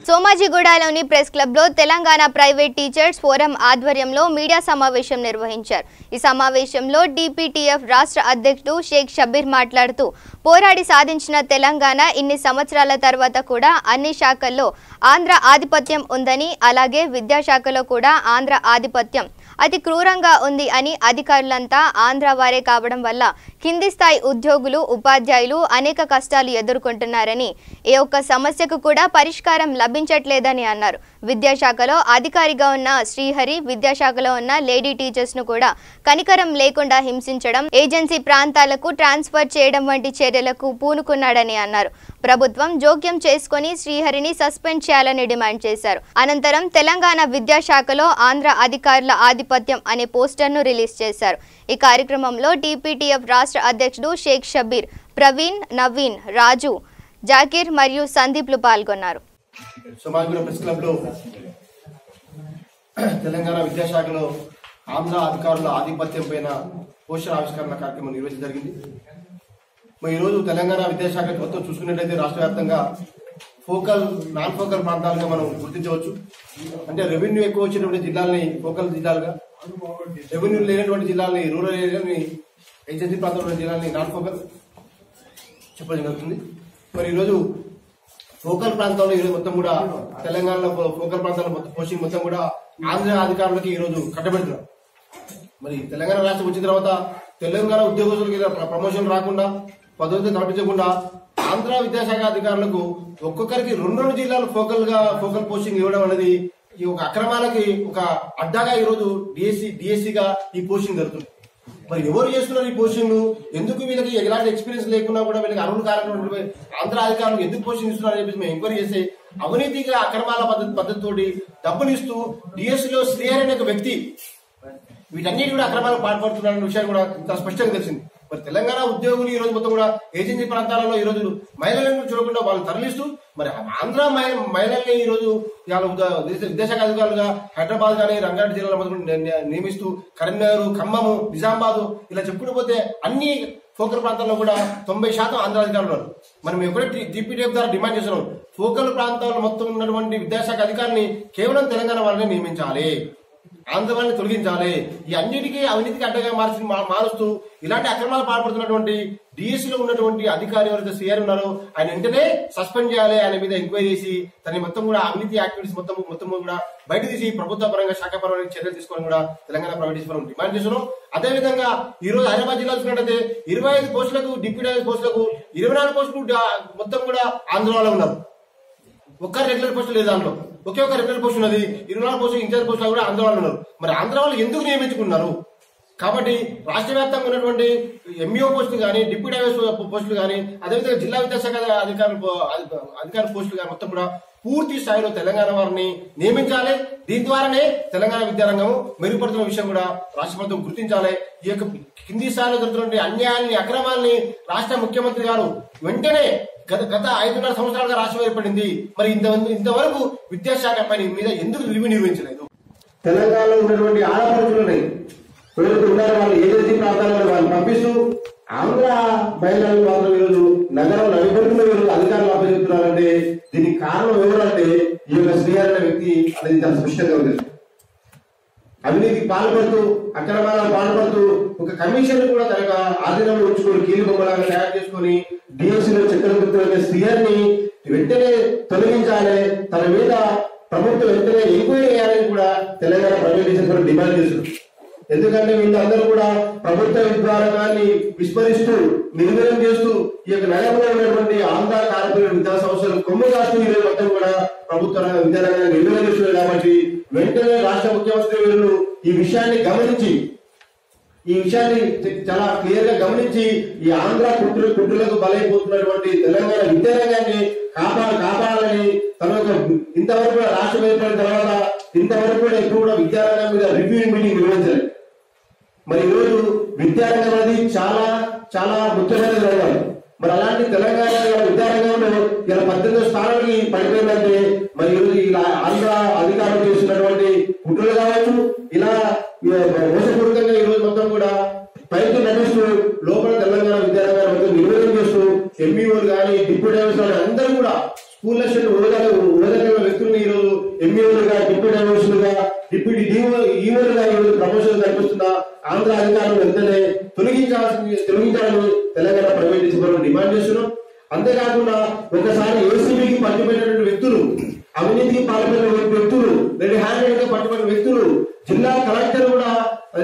సోమాజిగూడలోని press club లో Telangana private teachers forum ఆధ్వర్యంలో media సమావేశం నిర్వహించారు। ఈ సమావేశంలో డిపిటిఎఫ్ రాష్ట్ర అధ్యక్షుడు షేక్ షబీర్ మాట్లాడుతూ పోరాడి సాధించిన తెలంగాణ ఇన్ని సంవత్సరాల తర్వాత కూడా అన్ని శాఖల్లో ఆంధ్ర ఆధిపత్యం ఉందని, అలాగే విద్యాశాఖలో కూడా ఆంధ్ర ఆధిపత్యం అతి క్రూరంగా ఉంది అని, అధికారులంతా ఆంధ్ర వారే కావడం వల్ల కింది స్థాయి ఉద్యోగులు ఉపాధ్యాయులు అనేక కష్టాలు ఎదుర్కొంటున్నారని, ఏ ఒక్క సమస్యకు కూడా పరిష్కారం లభించట్లేదని అన్నారు। విద్యాశాఖలో అధికారిగా ఉన్న శ్రీహరి విద్యాశాఖలో ఉన్న లేడీ టీచర్స్ ను కూడా కనికరం లేకుండా హింసించడం, ఏజెన్సీ ప్రాంతాలకు ట్రాన్స్ఫర్ చేయడం వంటి చర్యలకు పూనుకున్నాడని అన్నారు। ప్రభుత్వం జోక్యం చేసుకొని శ్రీహరిని సస్పెండ్ చేయాలని డిమాండ్ చేశారు। అనంతరం తెలంగాణ విద్యాశాఖలో ఆంధ్ర అధికారుల ఆధిపత్యం అనే పోస్టర్ను రిలీజ్ చేశారు। ఈ కార్యక్రమంలో డిపిటిఎఫ్ రాష్ట్ర అధ్యక్షుడు షేక్ షబీర్, ప్రవీణ్, నవీన్, రాజు, జాకీర్ మరియు సందీప్లు పాల్గొన్నారు। సోమాజిగూడ ప్రెస్ క్లబ్ లో తెలంగాణ విద్యాశాఖలో ఆంధ్ర అధికారుల ఆధిపత్యం పైన పోస్టర్ ఆవిష్కరణ కార్యక్రమం నిర్వహించడం జరిగింది। ఈ రోజు తెలంగాణ విద్యాశాఖ మొత్తం చూసుకున్నట్లయితే రాష్ట్ర వ్యాప్తంగా ఫోకల్, నాన్ ఫోకల్ ప్రాంతాలుగా మనం గుర్తించవచ్చు। అంటే రెవెన్యూ ఎక్కువ వచ్చినటువంటి జిల్లాలని ఫోకల్ జిల్లాలుగా, రెవెన్యూ లేనటువంటి జిల్లాలని రూరల్ ఏరియాని, ఏజెన్సీ ప్రాంతంలో జిల్లాలని నాన్ ఫోకల్ చెప్పడం జరుగుతుంది। మరి ఈరోజు ఫోకల్ ప్రాంతంలో ఈరోజు మొత్తం కూడా తెలంగాణలో ఫోకల్ ప్రాంతాల్లో మొత్తం పోస్టింగ్ మొత్తం కూడా ఆంధ్ర అధికారులకి ఈరోజు కట్టబెడుతున్నారు। మరి తెలంగాణ రాష్ట్రం వచ్చిన తర్వాత తెలంగాణ ఉద్యోగస్తులకి ప్రమోషన్ రాకుండా, పదవులు కల్పించకుండా ఆంధ్ర విద్యాశాఖ అధికారులకు ఒక్కొక్కరికి రెండు జిల్లాలు ఫోకల్ పోస్టింగ్ ఇవ్వడం అనేది ఈ ఒక అక్రమాలకి ఒక అడ్డాగా ఈరోజు డిఎస్సీగా ఈ పోస్టింగ్ జరుగుతుంది। మరి ఎవరు చేస్తున్నారు ఈ పోస్టింగ్? ఎందుకు వీళ్ళకి ఎలాంటి ఎక్స్పీరియన్స్ లేకున్నా కూడా వీళ్ళకి అర్హులు కారణం ఆంధ్ర అధికారులు ఎందుకు పోస్టింగ్ ఇస్తున్నారు అని చెప్పేసి మేము ఎంక్వైరీ చేస్తే అవినీతిగా అక్రమాల పద్ధతితోటి డబ్బులు ఇస్తూ డిఎస్సీలో శ్రీహరి అనే ఒక వ్యక్తి వీటన్నిటి కూడా అక్రమాలకు పాల్పడుతున్నారన్న విషయం కూడా చాలా స్పష్టంగా తెలిసింది। మరి తెలంగాణ ఉద్యోగులు ఈ రోజు మొత్తం కూడా ఏజెన్సీ ప్రాంతాలలో ఈ రోజు మహిళలను చూడకుండా వాళ్ళని తరలిస్తూ మరి ఆంధ్ర మహిళల్ని ఈ రోజు విద్యాశాఖ అధికారులుగా హైదరాబాద్ కానీ రంగారెడ్డి జిల్లాలో మొదలు నియమిస్తూ కరీంనగర్, ఖమ్మము, నిజామాబాద్ ఇలా చెప్పుకుంటూ పోతే అన్ని ఫోకల్ ప్రాంతాల్లో కూడా 90% ఆంధ్ర అధికారులు ఉన్నారు। మనం ఎప్పుడైతే డిపిటిఎఫ్ ద్వారా డిమాండ్ చేస్తున్నాం, ఫోకల్ ప్రాంతాల్లో మొత్తం ఉన్నటువంటి విద్యాశాఖ అధికారిని కేవలం తెలంగాణ వాళ్ళని నియమించాలి, ఆంధ్ర వాళ్ళని తొలగించాలి। ఈ అన్నిటికీ అవినీతికి అడ్డగా మారుస్తూ ఇలాంటి అక్రమాలు పాల్పడుతున్నటువంటి డిఎస్సీలో ఉన్నటువంటి అధికారి ఎవరైతే శ్రీహరి ఉన్నారో ఆయన వెంటనే సస్పెండ్ చేయాలి, ఆయన మీద ఎంక్వైరీ చేసి తన మొత్తం కూడా అవినీతి యాక్టివిటీస్ మొత్తం కూడా బయట తీసి ప్రభుత్వ పరంగా శాఖ పరమైన చర్యలు తీసుకోవడం కూడా తెలంగాణ ప్రైవేట్ ఫోరం డిమాండ్ చేస్తున్నాం। అదేవిధంగా ఈ రోజు హైదరాబాద్ జిల్లా చూసినట్లయితే 25 పోస్టులకు డిప్యూటీ పోస్టులకు 24 పోస్టులు మొత్తం కూడా ఆంధ్ర వాళ్ళు ఉన్నారు। ఒక్క రెగ్యులర్ పోస్టు లేదు, దాంట్లో ఒకే ఒక రెగ్యులర్ పోస్ట్ ఉన్నది। 24 పోస్టు ఇన్ఛార్జ్ పోస్టులు కూడా ఆంధ్ర వాళ్ళు ఉన్నారు। మరి ఆంధ్ర వాళ్ళు ఎందుకు నియమించుకున్నారు? కాబట్టి రాష్ట్ర వ్యాప్తంగా ఉన్నటువంటి ఎంఈఓ పోస్టులు కానీ, డిప్యూటీ పోస్టులు కానీ, అదేవిధంగా జిల్లా విద్యాశాఖ అధికార పోస్టులు కానీ మొత్తం కూడా పూర్తి స్థాయిలో తెలంగాణ వారిని నియమించాలి। దీని ద్వారానే తెలంగాణ విద్యారంగం మెరుగుపడుతున్న విషయం కూడా రాష్ట్ర ప్రభుత్వం గుర్తించాలి। ఈ యొక్క కింది స్థాయిలో జరుగుతున్న అన్యాయాన్ని, అక్రమాలని రాష్ట్ర ముఖ్యమంత్రి గారు వెంటనే గత 5.5 సంవత్సరాలుగా రాష్ట్రం ఏర్పడింది, మరి ఇంతవరకు విద్యాశాఖ పని మీద ఎందుకు రివ్యూ నిర్వహించలేదు? తెలంగాణలో ఉన్నటువంటి ఆడపడుచులని ఉన్నారో వాళ్ళు ఏజెన్సీ ప్రాంతాలలో వాళ్ళు పంపిస్తూ ఆంధ్ర మహిళలు మాత్రం ఈరోజు నగరం నడిపడుతున్న ఈరోజు అధికారులు అప్పచెప్తున్నారంటే దీనికి కారణం ఎవరంటే ఈ యొక్క శ్రీహరి అనే వ్యక్తి అనేది చాలా స్పష్టంగా ఉంది। అవినీతికి పాల్పడుతూ, అక్రమాలకు పాల్పడుతూ ఒక కమిషన్ కూడా తన ఆధీనంలో ఉంచుకొని కీలు బొమ్మలాగా తయారు చేసుకుని డిఎస్సీలో చక్కెర గుర్తున్న శ్రీహరిని వెంటనే తొలగించాలి, తన మీద ప్రభుత్వం వెంటనే ఎంక్వైరీ చేయాలని కూడా తెలంగాణ ప్రైవేట్ టీచర్స్ డిమాండ్ చేస్తున్నారు। ఎందుకంటే వీళ్ళందరూ కూడా ప్రభుత్వ విద్యారంగాన్ని విస్మరిస్తూ, నిర్వీర్యం చేస్తూ ఈ యొక్క నగరంలో ఉన్నటువంటి ఆంధ్ర కార్పొరేట్ విద్యా సంస్థలు కొమ్ము కాస్తూ ఈరోజు మొత్తం కూడా ప్రభుత్వ విద్యారంగాన్ని నిర్వీర్యం చేస్తున్నారు। కాబట్టి వెంటనే రాష్ట్ర ముఖ్యమంత్రి వీళ్ళు ఈ విషయాన్ని చాలా క్లియర్ గా గమనించి ఈ ఆంధ్ర కుట్రలకు బలైపోతున్నటువంటి తెలంగాణ విద్యారంగాన్ని కాపాడాలని తన ఇంతవరకు రాష్ట్రం ఏర్పడిన తర్వాత ఇంతవరకు కూడా ఎప్పుడు కూడా విద్యారంగం మీద రివ్యూ మీటింగ్ నిర్వహించాలి। మరి ఈరోజు విద్యారంగం అనేది చాలా చాలా ముఖ్యమైన రంగం। మరి అలాంటి తెలంగాణ విద్యారంగంలో ఇలా 18వ స్థానానికి పడిపోయిందంటే మరి ఈరోజు ఇలా ఆంధ్ర అధికారులు చేస్తున్నటువంటి కుట్రలు కావచ్చు, ఇలా మోసపూరితంగా ఈరోజు మొత్తం కూడా పైకి నడుస్తూ లోపల తెలంగాణ విద్యారంగాన్ని మొత్తం నిర్వహణ చేస్తూ ఎంఈఓలు కానీ, డిప్యూటీ అందరూ కూడా స్కూల్ లెక్చరర్లు వ్యక్తులు ఎంఈఓలుగా, డిప్యూటీ ఎంఓలుగా, డిప్యూటీ ఈఓలుగా ప్రమోషన్ కల్పిస్తున్న ఆంధ్ర అధికారులు వెంటనే తొలగించాలని తెలంగాణ ప్రైవేట్ టీచర్లు డిమాండ్ చేస్తున్నాం. అంతేకాకుండా ఒకసారి ఏసీబీకి పట్టుబడినటువంటి వ్యక్తులు, అవినీతికి పాల్పడిన వ్యక్తులు, రెడ్ హ్యాండెడ్ గా పట్టుబడిన వ్యక్తులు, జిల్లా కలెక్టర్ కూడా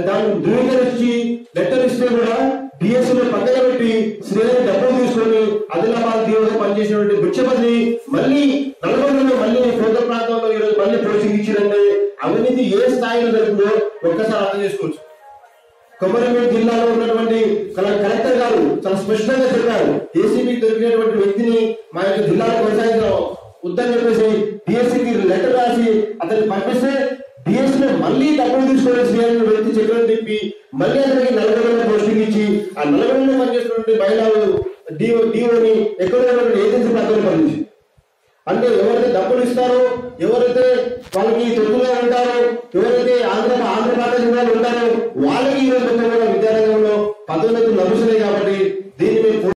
దాన్ని ధృవీకరించి లెటర్ ఇస్తే కూడా డిఎస్సీలో పక్కన పెట్టి శ్రేణి డబ్బులు తీసుకొని ఆదిలాబాద్ దీవుగా పనిచేసినటువంటి భిక్షపతిని మళ్ళీ నల్గొండలో మళ్ళీ పేద ప్రాంతంలో ఈరోజు మళ్ళీ పోస్టింగ్ ఇచ్చారంటే అవినీతి ఏ స్థాయిలో జరుగుతుందో ఒక్కసారి అర్థం చేసుకోవచ్చు. కొమరంభీం జిల్లాలో ఉన్నటువంటి కలెక్టర్ గారు చాలా స్పష్టంగా చెప్పారు, ఏసీబీ దొరికినటువంటి వ్యక్తిని మా యొక్క జిల్లాలో కొనసాగించడం వద్దని చెప్పేసి డిఎస్సీకి లెటర్ రాసి అతన్ని పంపిస్తే డిఎస్సీ మళ్ళీ డబ్బులు తీసుకొని వ్యక్తి చెక్కులను తిప్పి మళ్ళీ అతనికి నల్గొండలో పోస్టింగ్ ఇచ్చి ఆ నల్గొండలో పనిచేస్తున్నటువంటి మహిళలు డిఓని ఎక్కడ ఏజెన్సీ ప్రాంతంలో పనిచేసి అంటే ఎవరైతే డబ్బులు ఇస్తారో, ఎవరైతే వాళ్ళకి తొత్తుగా ఉంటారో, ఎవరైతే ఆంధ్రప్రదేశ్ ఉంటారో వాళ్ళకి ఈ రోజు విద్యారంగంలో పదోన్నతులు లభిస్తున్నాయి. కాబట్టి